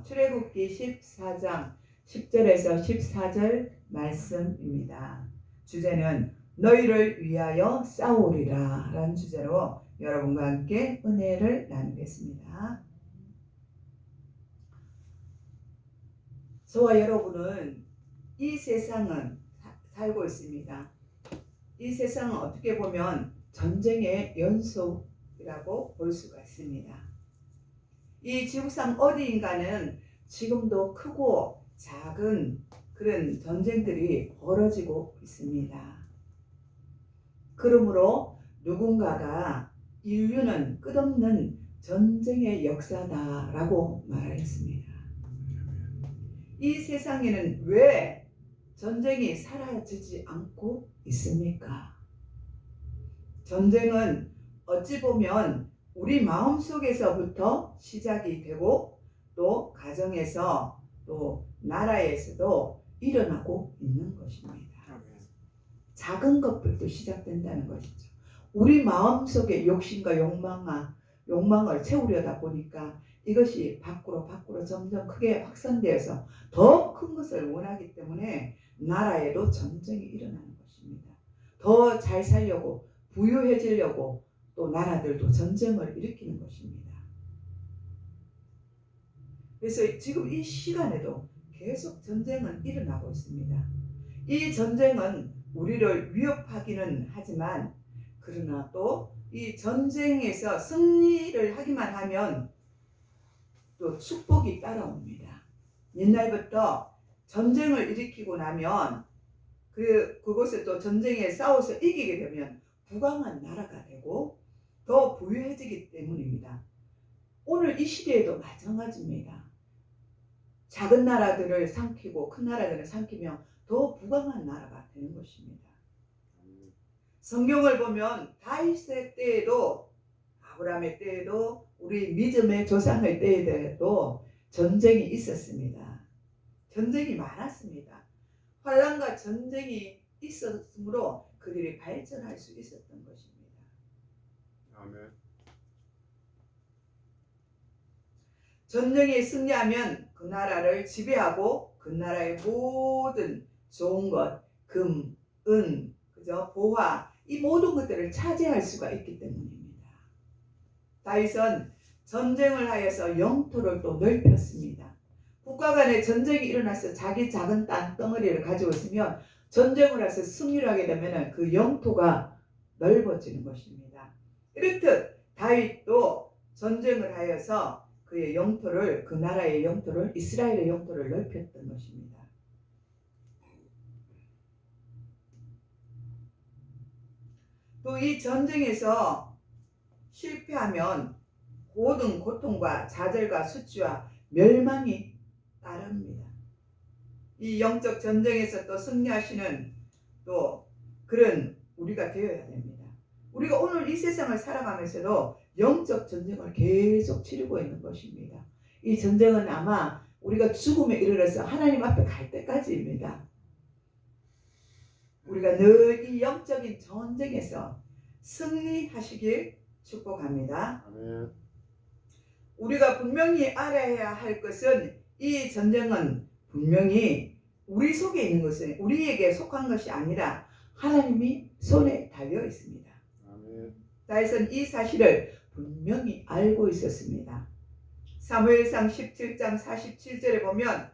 출애굽기 14장 10절에서 14절 말씀입니다. 주제는 너희를 위하여 싸우리라 라는 주제로 여러분과 함께 은혜를 나누겠습니다. 저와 여러분은 이 세상은 살고 있습니다. 이 세상은 어떻게 보면 전쟁의 연속이라고 볼 수가 있습니다. 이 지구상 어디인가는 지금도 크고 작은 그런 전쟁들이 벌어지고 있습니다. 그러므로 누군가가 인류는 끝없는 전쟁의 역사다라고 말하였습니다. 이 세상에는 왜 전쟁이 사라지지 않고 있습니까? 전쟁은 어찌 보면 우리 마음속에서부터 시작이 되고 또 가정에서 또 나라에서도 일어나고 있는 것입니다. 작은 것부터 시작된다는 것이죠. 우리 마음속에 욕심과 욕망을 채우려다 보니까 이것이 밖으로 점점 크게 확산되어서 더 큰 것을 원하기 때문에 나라에도 전쟁이 일어나는 것입니다. 더 잘 살려고 부유해지려고 또 나라들도 전쟁을 일으키는 것입니다. 그래서 지금 이 시간에도 계속 전쟁은 일어나고 있습니다. 이 전쟁은 우리를 위협하기는 하지만 그러나 또 이 전쟁에서 승리를 하기만 하면 또 축복이 따라옵니다. 옛날부터 전쟁을 일으키고 나면 그곳에 또 전쟁에 싸워서 이기게 되면 부강한 나라가 되고 더 부유해지기 때문입니다. 오늘 이 시대에도 마찬가지입니다. 작은 나라들을 삼키고 큰 나라들을 삼키면 더 부강한 나라가 되는 것입니다. 성경을 보면 다윗의 때에도 아브라함의 때에도 우리 믿음의 조상의 때에도 전쟁이 있었습니다. 전쟁이 많았습니다. 환난과 전쟁이 있었으므로 그들이 발전할 수 있었던 것입니다. 아멘. 전쟁에 승리하면 그 나라를 지배하고 그 나라의 모든 좋은 것, 금, 은, 보화 이 모든 것들을 차지할 수가 있기 때문입니다. 다윗은 전쟁을 하여서 영토를 또 넓혔습니다. 국가 간에 전쟁이 일어나서 자기 작은 땅덩어리를 가지고 있으면 전쟁을 해서 승리를 하게 되면 그 영토가 넓어지는 것입니다. 이렇듯 다윗도 전쟁을 하여서 그의 영토를, 그 나라의 영토를, 이스라엘의 영토를 넓혔던 것입니다. 또 이 전쟁에서 실패하면 모든 고통과 좌절과 수치와 멸망이 따릅니다. 이 영적 전쟁에서 또 승리하시는 또 그런 우리가 되어야 됩니다. 우리가 오늘 이 세상을 살아가면서도 영적 전쟁을 계속 치르고 있는 것입니다. 이 전쟁은 아마 우리가 죽음에 이르러서 하나님 앞에 갈 때까지입니다. 우리가 늘 이 영적인 전쟁에서 승리하시길 축복합니다. 아멘. 우리가 분명히 알아야 할 것은 이 전쟁은 분명히 우리 속에 있는 것은 우리에게 속한 것이 아니라 하나님이 손에 달려 있습니다. 아멘. 다윗은 이 사실을 분명히 알고 있었습니다. 사무엘상 17장 47절에 보면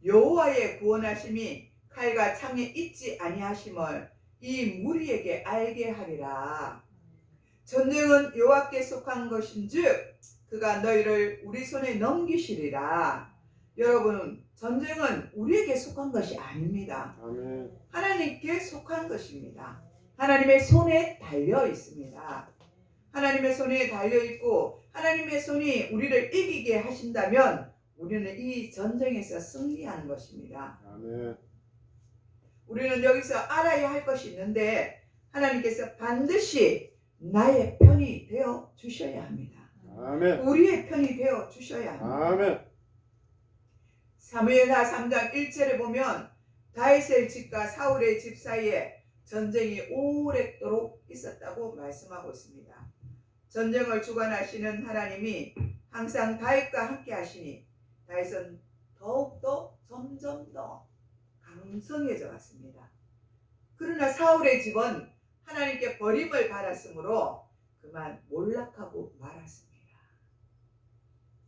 여호와의 구원하심이 칼과 창에 있지 아니하심을 이 무리에게 알게 하리라. 전쟁은 여호와께 속한 것인즉 그가 너희를 우리 손에 넘기시리라. 여러분, 전쟁은 우리에게 속한 것이 아닙니다. 아멘. 하나님께 속한 것입니다. 하나님의 손에 달려 있습니다. 하나님의 손에 달려 있고 하나님의 손이 우리를 이기게 하신다면 우리는 이 전쟁에서 승리하는 것입니다. 아멘. 우리는 여기서 알아야 할 것이 있는데 하나님께서 반드시 나의 편이 되어 주셔야 합니다. 아멘. 우리의 편이 되어 주셔야 합니다. 아멘. 사무엘하 3장 1절에 보면 다윗의 집과 사울의 집 사이에 전쟁이 오랫도록 있었다고 말씀하고 있습니다. 전쟁을 주관하시는 하나님이 항상 다윗과 함께 하시니 다윗은 더욱더 점점 더 강성해져 갔습니다. 그러나 사울의 집은 하나님께 버림을 받았으므로 그만 몰락하고 말았습니다.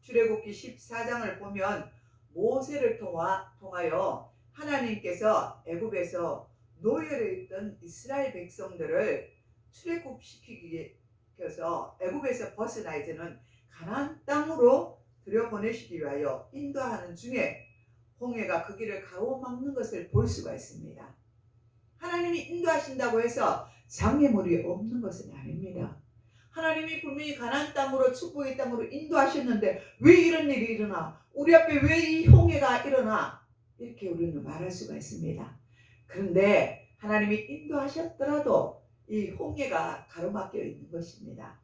출애굽기 14장을 보면 모세를 통하여 하나님께서 애굽에서 노예로 있던 이스라엘 백성들을 출애굽시키기 위해서 애굽에서 벗어나 이제는 가나안 땅으로 들여보내시기 위하여 인도하는 중에 홍해가 그 길을 가로막는 것을 볼 수가 있습니다. 하나님이 인도하신다고 해서 장애물이 없는 것은 아닙니다. 하나님이 분명히 가나안 땅으로 축복의 땅으로 인도하셨는데 왜 이런 일이 일어나? 우리 앞에 왜 이 홍해가 일어나? 이렇게 우리는 말할 수가 있습니다. 그런데 하나님이 인도하셨더라도 이 홍해가 가로막혀 있는 것입니다.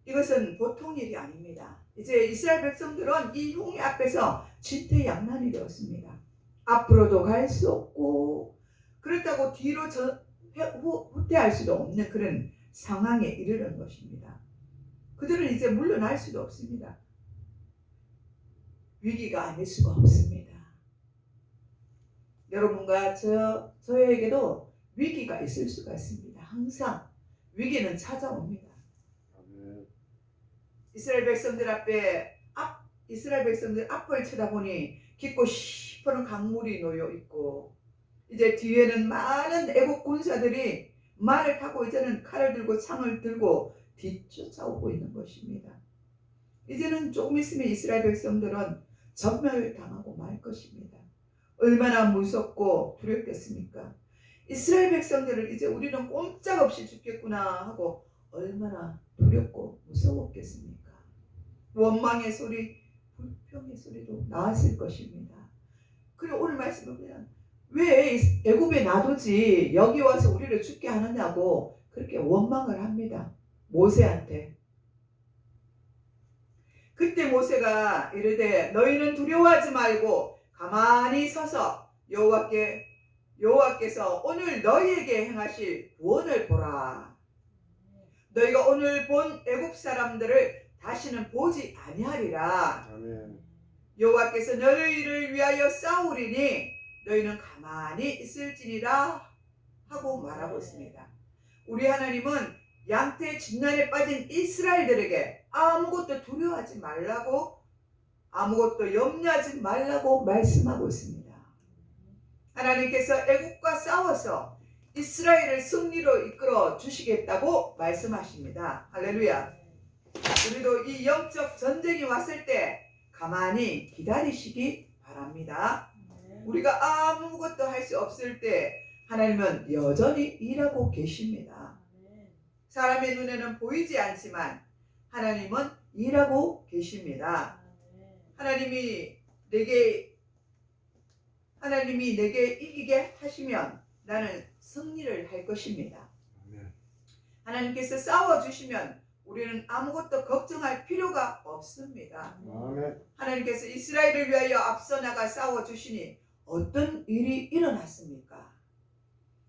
이것은 보통 일이 아닙니다. 이제 이스라엘 백성들은 이 홍해 앞에서 진퇴양난이 되었습니다. 앞으로도 갈 수 없고 그렇다고 뒤로 후퇴할 수도 없는 그런 상황에 이르는 것입니다. 그들은 이제 물러날 수도 없습니다. 위기가 아닐 수가 없습니다. 여러분과 저에게도 위기가 있을 수가 있습니다. 항상 위기는 찾아옵니다. 이스라엘 백성들 앞을 쳐다보니 깊고 시퍼런 강물이 놓여 있고 이제 뒤에는 많은 애국 군사들이 말을 타고 이제는 칼을 들고 창을 들고 뒤쫓아오고 있는 것입니다. 이제는 조금 있으면 이스라엘 백성들은 전멸당하고 말 것입니다. 얼마나 무섭고 두렵겠습니까? 이스라엘 백성들을 이제 우리는 꼼짝없이 죽겠구나 하고 얼마나 두렵고 무서웠겠습니까? 원망의 소리, 불평의 소리도 나왔을 것입니다. 그리고 오늘 말씀을 보면 왜 애굽에 놔두지 여기 와서 우리를 죽게 하느냐고 그렇게 원망을 합니다. 모세한테. 그때 모세가 이르되 너희는 두려워하지 말고 가만히 서서 여호와께서 오늘 너희에게 행하실 구원을 보라. 너희가 오늘 본 애굽 사람들을 다시는 보지 아니하리라. 아멘. 여호와께서 너희를 위하여 싸우리니 너희는 가만히 있을지니라 하고 말하고 있습니다. 우리 하나님은 양태 진난에 빠진 이스라엘들에게 아무것도 두려워하지 말라고 아무것도 염려하지 말라고 말씀하고 있습니다. 하나님께서 애국과 싸워서 이스라엘을 승리로 이끌어 주시겠다고 말씀하십니다. 할렐루야. 우리도 이 영적 전쟁이 왔을 때 가만히 기다리시기 바랍니다. 우리가 아무것도 할 수 없을 때 하나님은 여전히 일하고 계십니다. 사람의 눈에는 보이지 않지만 하나님은 일하고 계십니다. 하나님이 내게 이기게 하시면 나는 승리를 할 것입니다. 하나님께서 싸워주시면 우리는 아무것도 걱정할 필요가 없습니다. 하나님께서 이스라엘을 위하여 앞서 나가 싸워주시니 어떤 일이 일어났습니까?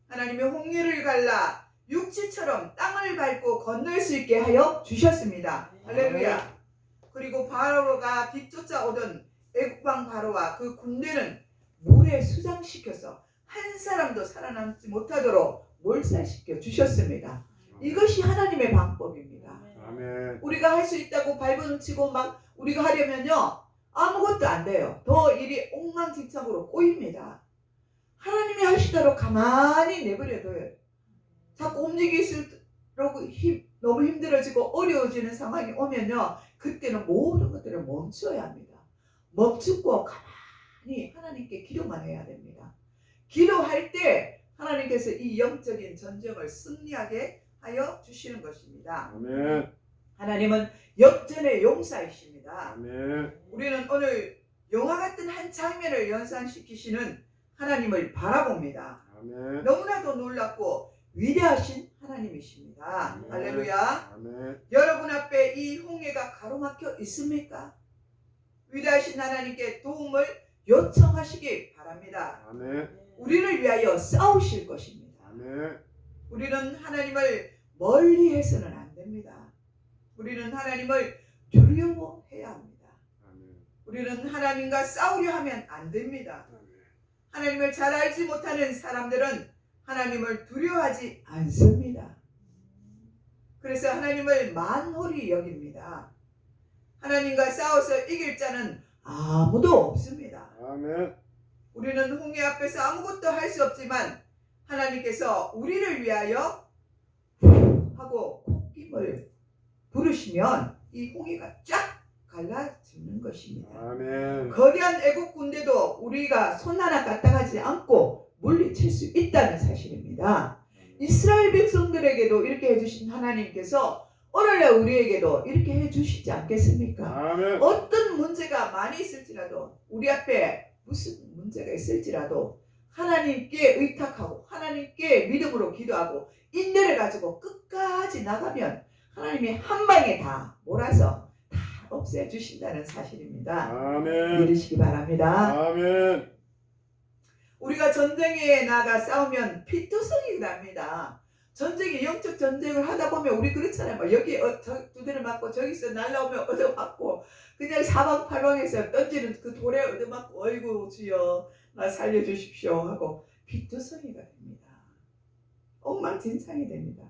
하나님이 홍해를 갈라 육지처럼 땅을 밟고 건널 수 있게 하여 주셨습니다. 할렐루야. 그리고 바로가 뒤쫓아오던 애국왕 바로와 그 군대는 물에 수장시켜서 한 사람도 살아남지 못하도록 몰살시켜 주셨습니다. 이것이 하나님의 방법입니다. 아멘. 우리가 할 수 있다고 발버둥치고 막 우리가 하려면요 아무것도 안 돼요. 더 일이 엉망진창으로 꼬입니다. 하나님이 하시도록 가만히 내버려둬요. 자꾸 움직일수록 너무 힘들어지고 어려워지는 상황이 오면요 그때는 모든 것들을 멈춰야 합니다. 멈추고 가만히 하나님께 기도만 해야 됩니다. 기도할 때 하나님께서 이 영적인 전쟁을 승리하게 하여 주시는 것입니다. 아멘. 하나님은 역전의 용사이십니다. 아멘. 우리는 오늘 영화 같은 한 장면을 연상시키시는 하나님을 바라봅니다. 아멘. 너무나도 놀랍고 위대하신 하나님이십니다. 아멘. 할렐루야. 아멘. 여러분 앞에 이 홍해가 가로막혀 있습니까? 위대하신 하나님께 도움을 요청하시기 바랍니다. 아멘. 우리를 위하여 싸우실 것입니다. 아멘. 우리는 하나님을 멀리 해서는 안 됩니다. 우리는 하나님을 두려워해야 합니다. 아멘. 우리는 하나님과 싸우려 하면 안 됩니다. 아멘. 하나님을 잘 알지 못하는 사람들은 하나님을 두려워하지 않습니다. 그래서 하나님을 만홀히 여깁니다. 하나님과 싸워서 이길 자는 아무도 없습니다. 아멘. 우리는 홍해 앞에서 아무것도 할 수 없지만 하나님께서 우리를 위하여 하고 콧김을 부르시면 이 홍해가 쫙 갈라지는 것입니다. 아멘. 거대한 애국 군대도 우리가 손 하나 까딱하지 않고 물리칠 수 있다는 사실입니다. 이스라엘 백성들에게도 이렇게 해주신 하나님께서 오늘날 우리에게도 이렇게 해주시지 않겠습니까? 아멘. 어떤 문제가 많이 있을지라도 우리 앞에 무슨 문제가 있을지라도 하나님께 의탁하고 하나님께 믿음으로 기도하고 인내를 가지고 끝까지 나가면 하나님이 한 방에 다 몰아서 다 없애주신다는 사실입니다. 아멘. 믿으시기 바랍니다. 아멘. 우리가 전쟁에 나가 싸우면 피투성이 납니다. 전쟁이 영적 전쟁을 하다 보면 우리 그렇잖아요. 막 여기 두 대를 맞고 저기서 날라오면 얻어맞고 그냥 사방팔방에서 던지는 그 돌에 얻어맞고 어이구 주여 나 살려주십시오 하고 피투성이가 됩니다. 엉망진창이 됩니다.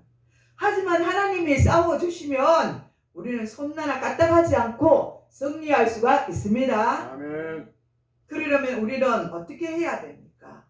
하지만 하나님이 싸워주시면 우리는 손 하나 까딱하지 않고 승리할 수가 있습니다. 아멘. 그러려면 우리는 어떻게 해야 됩니까?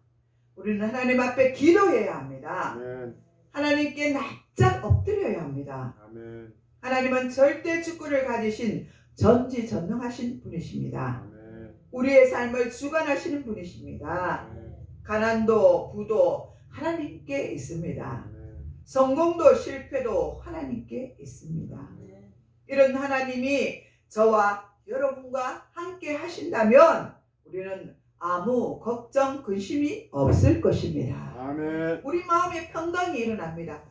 우리는 하나님 앞에 기도해야 합니다. 아멘. 하나님께 납작 엎드려야 합니다. 아멘. 하나님은 절대 주권을 가지신 전지전능하신 분이십니다. 아멘. 우리의 삶을 주관하시는 분이십니다. 아멘. 가난도 부도 하나님께 있습니다. 아멘. 성공도 실패도 하나님께 있습니다. 아멘. 이런 하나님이 저와 여러분과 함께 하신다면 우리는 아무 걱정, 근심이 없을 것입니다. 아멘. 우리 마음에 평강이 일어납니다.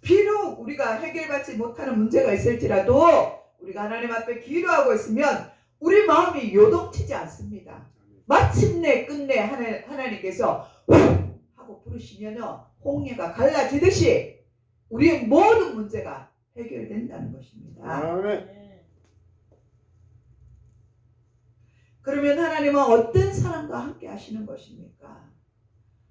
비록 우리가 해결받지 못하는 문제가 있을지라도 우리가 하나님 앞에 기도하고 있으면 우리 마음이 요동치지 않습니다. 마침내 끝내 하나님께서 하고 부르시면 홍해가 갈라지듯이 우리의 모든 문제가 해결된다는 것입니다. 아멘. 그러면 하나님은 어떤 사람과 함께 하시는 것입니까?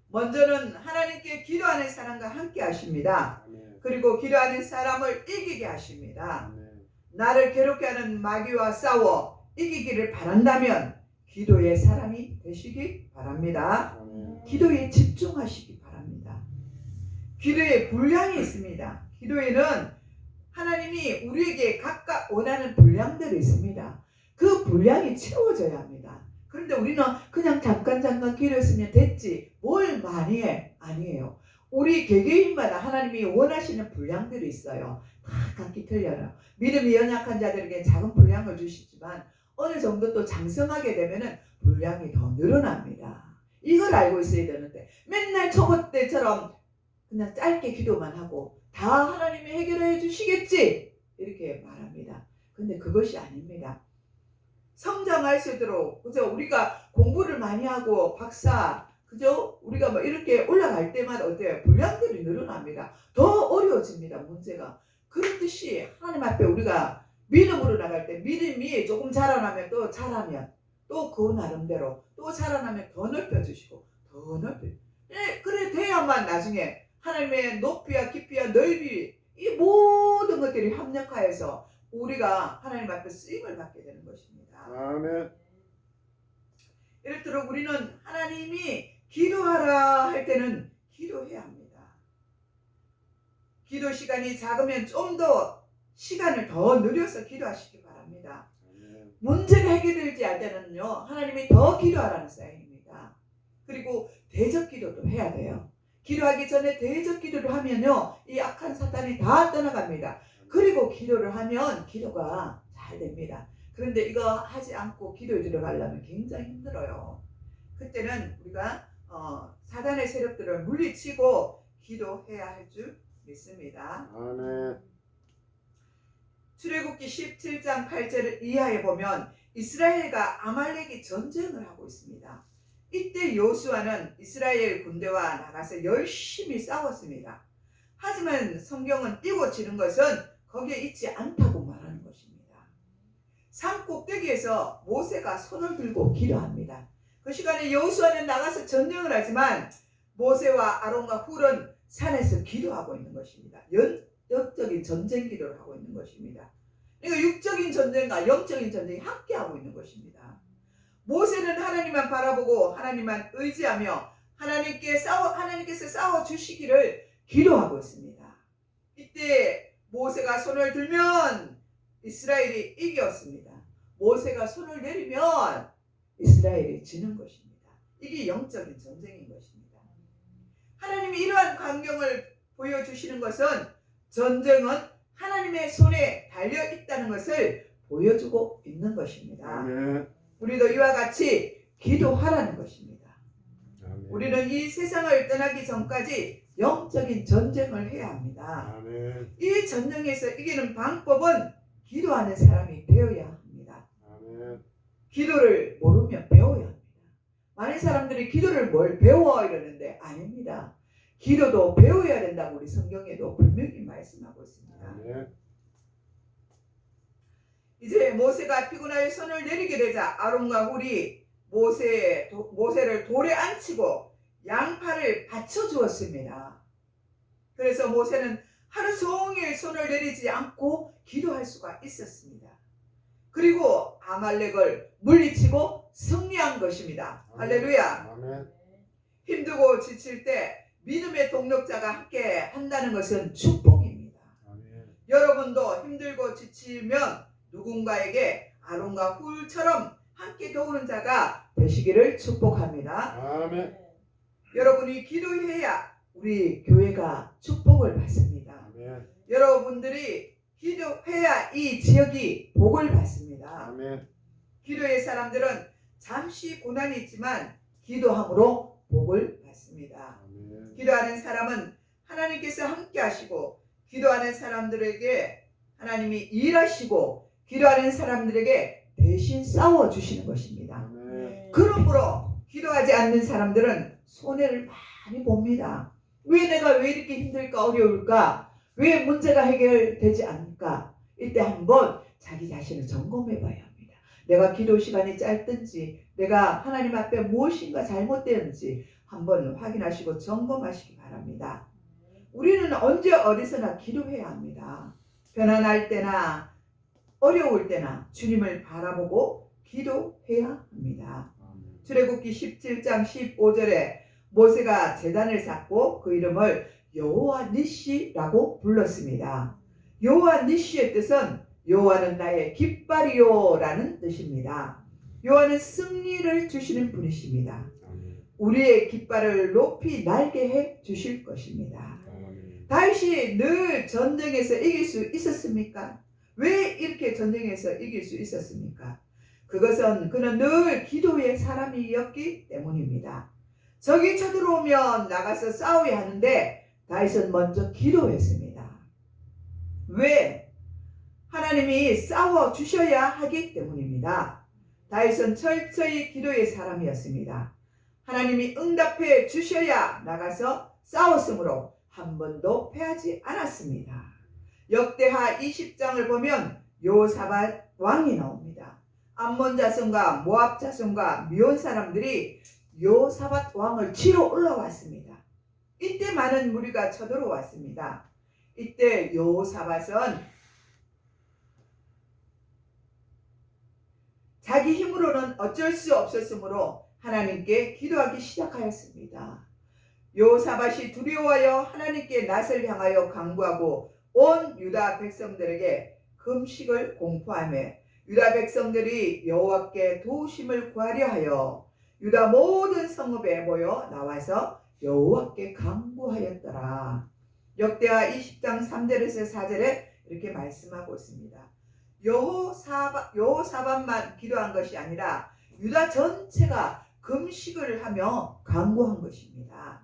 먼저는 하나님께 기도하는 사람과 함께 하십니다. 아멘. 그리고 기도하는 사람을 이기게 하십니다. 아멘. 나를 괴롭게 하는 마귀와 싸워 이기기를 바란다면 기도의 사람이 되시기 바랍니다. 아멘. 기도에 집중하시기 바랍니다. 기도에 분량이 있습니다. 기도에는 하나님이 우리에게 각각 원하는 분량들이 있습니다. 그 분량이 채워져야 합니다. 그런데 우리는 그냥 잠깐 기도했으면 됐지 뭘 많이 해? 아니에요. 우리 개개인마다 하나님이 원하시는 분량들이 있어요. 다 각기 틀려요. 믿음이 연약한 자들에게 작은 분량을 주시지만 어느 정도 또 장성하게 되면은 분량이 더 늘어납니다. 이걸 알고 있어야 되는데 맨날 초보 때처럼 그냥 짧게 기도만 하고 다 하나님이 해결해 주시겠지 이렇게 말합니다. 근데 그것이 아닙니다. 성장할 수 있도록 그죠? 우리가 공부를 많이 하고 박사 그죠? 우리가 뭐 이렇게 올라갈 때마다 어때요? 분량들이 늘어납니다. 더 어려워집니다. 문제가. 그렇듯이 하나님 앞에 우리가 믿음으로 나갈 때 믿음이 조금 자라나면 또 자라면 또 그 나름대로 또 자라나면 더 넓혀주시고 더 넓혀. 그래 돼야만 나중에 하나님의 높이와 깊이와 넓이 이 모든 것들이 합력하여서 우리가 하나님 앞에 쓰임을 받게 되는 것입니다. 아멘. 이렇도록 우리는 하나님이 기도하라 할 때는 기도해야 합니다. 기도 시간이 작으면 좀 더 시간을 더 늘려서 기도하시기 바랍니다. 아멘. 문제가 해결되지 않을 때는요 하나님이 더 기도하라는 사인입니다. 그리고 대적 기도도 해야 돼요. 기도하기 전에 대적 기도를 하면요 이 악한 사탄이 다 떠나갑니다. 그리고 기도를 하면 기도가 잘 됩니다. 그런데 이거 하지 않고 기도에 들어가려면 굉장히 힘들어요. 그때는 우리가 사단의 세력들을 물리치고 기도해야 할 줄 믿습니다. 아멘. 출애굽기 17장 8절 이하에 보면 이스라엘과 아말렉이 전쟁을 하고 있습니다. 이때 요수아는 이스라엘 군대와 나가서 열심히 싸웠습니다. 하지만 성경은 이고 지는 것은 거기에 있지 않다고 말하는 것입니다. 산 꼭대기에서 모세가 손을 들고 기도합니다. 그 시간에 여호수아는 나가서 전쟁을 하지만 모세와 아론과 훌은 산에서 기도하고 있는 것입니다. 영적인 전쟁 기도를 하고 있는 것입니다. 그러니까 육적인 전쟁과 영적인 전쟁이 함께 하고 있는 것입니다. 모세는 하나님만 바라보고 하나님만 의지하며 하나님께서 싸워 주시기를 기도하고 있습니다. 이때 모세가 손을 들면 이스라엘이 이겼습니다. 모세가 손을 내리면 이스라엘이 지는 것입니다. 이게 영적인 전쟁인 것입니다. 하나님이 이러한 광경을 보여주시는 것은 전쟁은 하나님의 손에 달려 있다는 것을 보여주고 있는 것입니다. 아멘. 우리도 이와 같이 기도하라는 것입니다. 아멘. 우리는 이 세상을 떠나기 전까지 영적인 전쟁을 해야 합니다. 아멘. 이 전쟁에서 이기는 방법은 기도하는 사람이 되어야 합니다. 아멘. 기도를 모르면 배워야 합니다. 많은 사람들이 기도를 뭘 배워 이러는데 아닙니다. 기도도 배워야 된다고 우리 성경에도 분명히 말씀하고 있습니다. 아멘. 이제 모세가 피곤하여 손을 내리게 되자 아론과 훌이 모세를 돌에 앉히고 양팔을 받쳐주었습니다. 그래서 모세는 하루 종일 손을 내리지 않고 기도할 수가 있었습니다. 그리고 아말렉을 물리치고 승리한 것입니다. 아멘. 할렐루야. 아멘. 힘들고 지칠 때 믿음의 동력자가 함께 한다는 것은 축복입니다. 아멘. 여러분도 힘들고 지치면 누군가에게 아론과 훌처럼 함께 도우는 자가 되시기를 축복합니다. 아멘. 여러분이 기도해야 우리 교회가 축복을 받습니다. 아멘. 여러분들이 기도해야 이 지역이 복을 받습니다. 아멘. 기도의 사람들은 잠시 고난이 있지만 기도함으로 복을 받습니다. 아멘. 기도하는 사람은 하나님께서 함께 하시고 기도하는 사람들에게 하나님이 일하시고 기도하는 사람들에게 대신 싸워주시는 것입니다. 아멘. 그러므로 기도하지 않는 사람들은 손해를 많이 봅니다. 왜 이렇게 힘들까 어려울까? 왜 문제가 해결되지 않을까? 이때 한번 자기 자신을 점검해 봐야 합니다. 내가 기도 시간이 짧든지 내가 하나님 앞에 무엇인가 잘못되었는지 한번 확인하시고 점검하시기 바랍니다. 우리는 언제 어디서나 기도해야 합니다. 편안할 때나 어려울 때나 주님을 바라보고 기도해야 합니다. 아멘. 출애굽기 17장 15절에 모세가 제단을 쌓고 그 이름을 여호와 니시라고 불렀습니다. 여호와 니시의 뜻은 여호와는 나의 깃발이요라는 뜻입니다. 여호와는 승리를 주시는 분이십니다. 아멘. 우리의 깃발을 높이 날게 해 주실 것입니다. 아멘. 다윗이 늘 전쟁에서 이길 수 있었습니까? 왜 이렇게 전쟁에서 이길 수 있었습니까? 그것은 그는 늘 기도의 사람이었기 때문입니다. 적이 쳐들어오면 나가서 싸워야 하는데 다윗은 먼저 기도했습니다. 왜? 하나님이 싸워 주셔야 하기 때문입니다. 다윗은 철저히 기도의 사람이었습니다. 하나님이 응답해 주셔야 나가서 싸웠으므로 한 번도 패하지 않았습니다. 역대하 20장을 보면 여호사밧 왕이 나옵니다. 암몬 자손과 모압 자손과 미온 사람들이 여호사밧 왕을 치러 올라왔습니다. 이때 많은 무리가 쳐들어왔습니다. 이때 여호사밧은 자기 힘으로는 어쩔 수 없었으므로 하나님께 기도하기 시작하였습니다. 여호사밧이 두려워하여 하나님께 낯을 향하여 간구하고 온 유다 백성들에게 금식을 공포하며 유다 백성들이 여호와께 도우심을 구하려 하여 유다 모든 성읍에 모여 나와서 여호와께 간구하였더라. 역대하 20장 3절에서 4절에 이렇게 말씀하고 있습니다. 여호사밧만 기도한 것이 아니라 유다 전체가 금식을 하며 간구한 것입니다.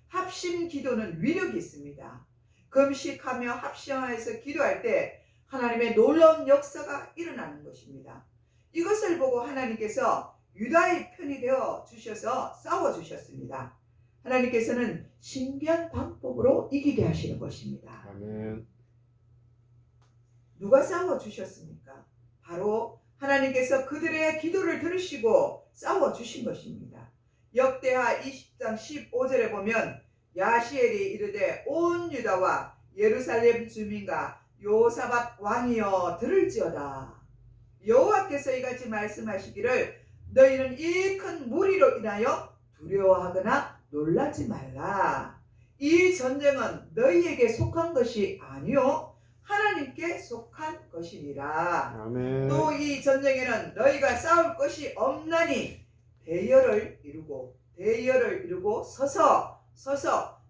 합심 기도는 위력이 있습니다. 금식하며 합심하여서 기도할 때 하나님의 놀라운 역사가 일어나는 것입니다. 이것을 보고 하나님께서 유다의 편이 되어 주셔서 싸워 주셨습니다. 하나님께서는 신기한 방법으로 이기게 하시는 것입니다. 아멘. 누가 싸워 주셨습니까? 바로 하나님께서 그들의 기도를 들으시고 싸워주신 것입니다. 역대하 20장 15절에 보면 야시엘이 이르되 온 유다와 예루살렘 주민과 요사밧 왕이여 들을지어다. 여호와께서 이같이 말씀하시기를 너희는 이 큰 무리로 인하여 두려워하거나 놀라지 말라. 이 전쟁은 너희에게 속한 것이 아니요 하나님께 속한 것이니라. 아멘. 또 이 전쟁에는 너희가 싸울 것이 없나니 대열을 이루고 서서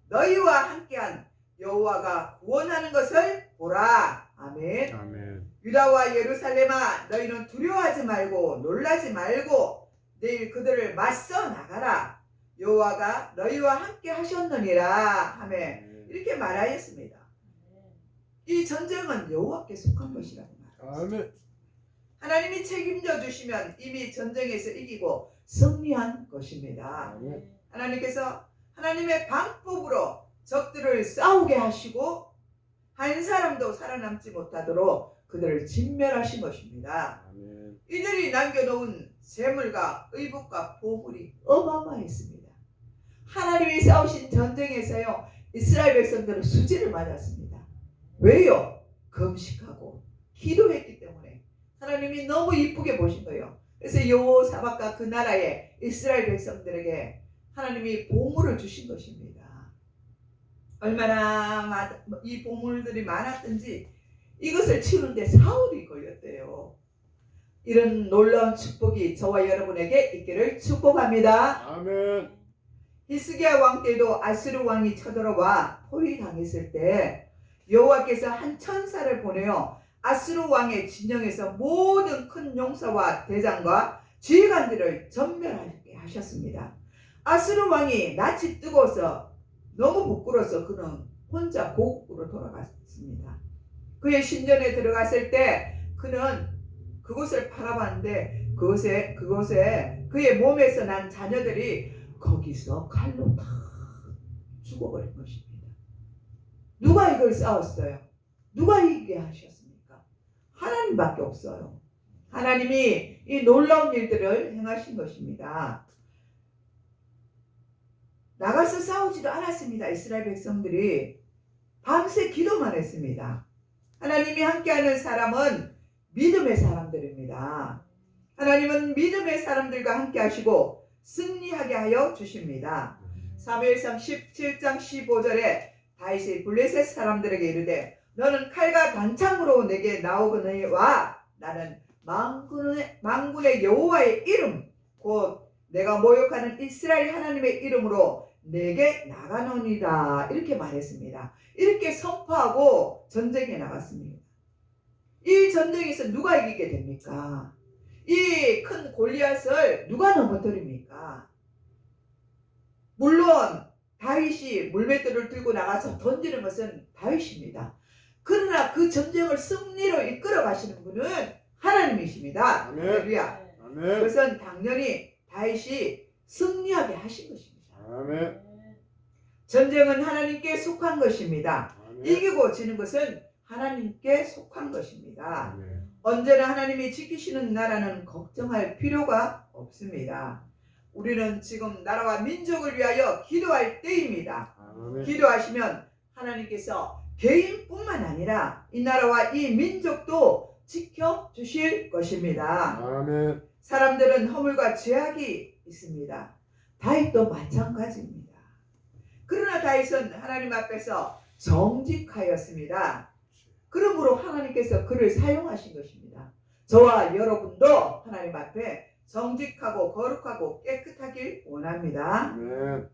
너희와 함께한 여호와가 구원하는 것을 보라. 아멘. 아멘. 유다와 예루살렘아 너희는 두려워하지 말고 놀라지 말고 내일 그들을 맞서 나가라. 여호와가 너희와 함께 하셨느니라. 아멘. 이렇게 말하였습니다. 이 전쟁은 여호와께 속한 것이라고 말합니다. 아멘. 하나님이 책임져 주시면 이미 전쟁에서 이기고 승리한 것입니다. 아멘. 하나님께서 하나님의 방법으로 적들을 싸우게 하시고 한 사람도 살아남지 못하도록 그들을 진멸하신 것입니다. 아멘. 이들이 남겨놓은 재물과 의복과 보물이 어마어마했습니다. 하나님이 싸우신 전쟁에서요 이스라엘 백성들은 수지를 맞았습니다. 왜요? 금식하고 기도했기 때문에 하나님이 너무 이쁘게 보신 거예요. 그래서 여호사밧과 그 나라의 이스라엘 백성들에게 하나님이 보물을 주신 것입니다. 얼마나 이 보물들이 많았든지 이것을 치우는데 사흘이 걸렸대요. 이런 놀라운 축복이 저와 여러분에게 있기를 축복합니다. 아멘. 히스기야 왕 때도 아수르 왕이 쳐들어와 포위당했을 때 여호와께서 한 천사를 보내어 아수르 왕의 진영에서 모든 큰 용사와 대장과 지휘관들을 전멸하게 하셨습니다. 아수르 왕이 낯이 뜨거워서 너무 부끄러워서 그는 혼자 고국으로 돌아갔습니다. 그의 신전에 들어갔을 때 그는 그곳을 바라봤는데 그곳에 그의 몸에서 난 자녀들이 거기서 칼로 다 죽어버린 것입니다. 누가 이걸 싸웠어요? 누가 이기게 하셨습니까? 하나님밖에 없어요. 하나님이 이 놀라운 일들을 행하신 것입니다. 나가서 싸우지도 않았습니다. 이스라엘 백성들이 밤새 기도만 했습니다. 하나님이 함께하는 사람은 믿음의 사람들입니다. 하나님은 믿음의 사람들과 함께 하시고 승리하게 하여 주십니다. 사무엘상 17장 15절에 다윗이 블레셋 사람들에게 이르되 너는 칼과 단창으로 내게 나오거니와 나는 만군의 여호와의 이름 곧 내가 모욕하는 이스라엘 하나님의 이름으로 내게 나가노니라. 이렇게 말했습니다. 이렇게 선포하고 전쟁에 나갔습니다. 이 전쟁에서 누가 이기게 됩니까? 이 큰 골리앗을 누가 넘어뜨립니까? 물론 다윗이 물맷돌을 들고 나가서 던지는 것은 다윗입니다. 그러나 그 전쟁을 승리로 이끌어 가시는 분은 하나님이십니다. 아멘. 할렐루야. 아멘. 그것은 당연히 다윗이 승리하게 하신 것입니다. 아멘. 전쟁은 하나님께 속한 것입니다. 아멘. 이기고 지는 것은 하나님께 속한 것입니다. 아멘. 언제나 하나님이 지키시는 나라는 걱정할 필요가 없습니다. 우리는 지금 나라와 민족을 위하여 기도할 때입니다. 아멘. 기도하시면 하나님께서 개인뿐만 아니라 이 나라와 이 민족도 지켜주실 것입니다. 아멘. 사람들은 허물과 죄악이 있습니다. 다윗도 마찬가지입니다. 그러나 다윗은 하나님 앞에서 정직하였습니다. 그러므로 하나님께서 그를 사용하신 것입니다. 저와 여러분도 하나님 앞에 정직하고 거룩하고 깨끗하길 원합니다. 아멘.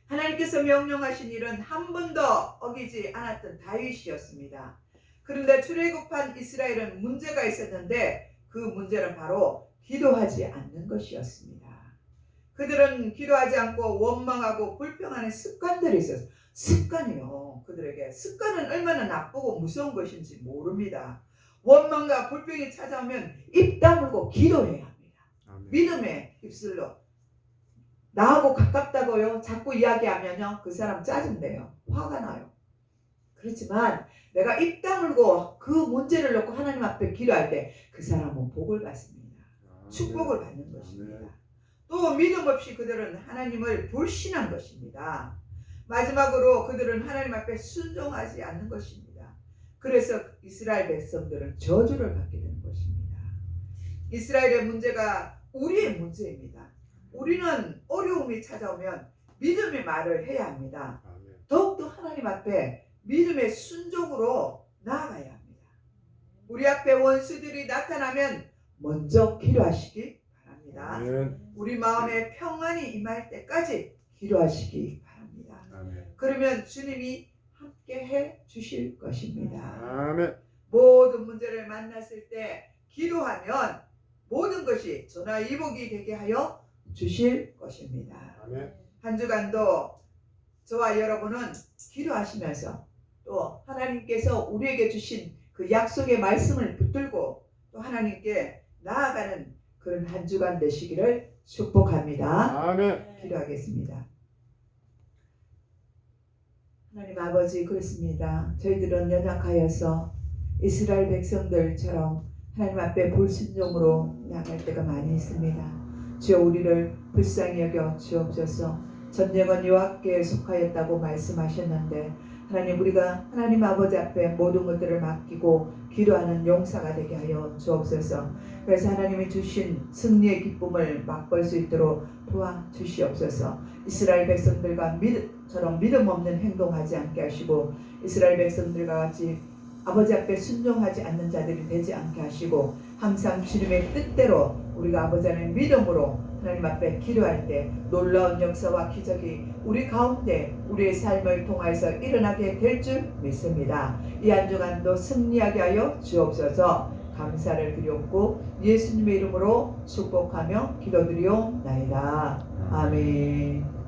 하나님께서 명령하신 일은 한 번도 어기지 않았던 다윗이었습니다. 그런데 출애굽한 이스라엘은 문제가 있었는데 그 문제는 바로 기도하지 않는 것이었습니다. 그들은 기도하지 않고 원망하고 불평하는 습관들이 있었어요. 습관이요. 그들에게 습관은 얼마나 나쁘고 무서운 것인지 모릅니다. 원망과 불평이 찾아오면 입 다물고 기도해야 합니다. 아멘. 믿음의 입술로 나하고 가깝다고요 자꾸 이야기하면요 그 사람 짜증내요. 화가 나요. 그렇지만 내가 입 다물고 그 문제를 놓고 하나님 앞에 기도할 때 그 사람은 복을 받습니다. 축복을 받는 것입니다. 또 믿음 없이 그들은 하나님을 불신한 것입니다. 마지막으로 그들은 하나님 앞에 순종하지 않는 것입니다. 그래서 이스라엘 백성들은 저주를 받게 되는 것입니다. 이스라엘의 문제가 우리의 문제입니다. 우리는 어려움이 찾아오면 믿음의 말을 해야 합니다. 더욱더 하나님 앞에 믿음의 순종으로 나아가야 합니다. 우리 앞에 원수들이 나타나면 먼저 기도하시기 바랍니다. 우리 마음에 평안이 임할 때까지 기도하시기 바랍니다. 그러면 주님이 함께 해 주실 것입니다. 모든 문제를 만났을 때 기도하면 모든 것이 전화위복이 되게 하여 주실 것입니다. 한 주간도 저와 여러분은 기도하시면서 또 하나님께서 우리에게 주신 그 약속의 말씀을 붙들고 또 하나님께 나아가는 그런 한 주간 되시기를 축복합니다. 기도하겠습니다. 하나님 아버지, 그렇습니다. 저희들은 연약하여서 이스라엘 백성들처럼 하나님 앞에 불순종으로 나갈 때가 많이 있습니다. 주여, 우리를 불쌍히 여겨 주옵소서. 전쟁은 여호와께 속하였다고 말씀하셨는데 하나님, 우리가 하나님 아버지 앞에 모든 것들을 맡기고 기도하는 용사가 되게 하여 주옵소서. 그래서 하나님이 주신 승리의 기쁨을 맛볼 수 있도록 도와주시옵소서. 이스라엘 백성들과 처럼 믿음 없는 행동하지 않게 하시고 이스라엘 백성들과 같이 아버지 앞에 순종하지 않는 자들이 되지 않게 하시고 항상 주님의 뜻대로 우리가 아버지 안에 믿음으로 하나님 앞에 기도할 때 놀라운 역사와 기적이 우리 가운데 우리의 삶을 통하여서 일어나게 될 줄 믿습니다. 이 한 주간도 승리하게 하여 주옵소서. 감사를 드렸고 예수님의 이름으로 축복하며 기도드리옵나이다. 아멘.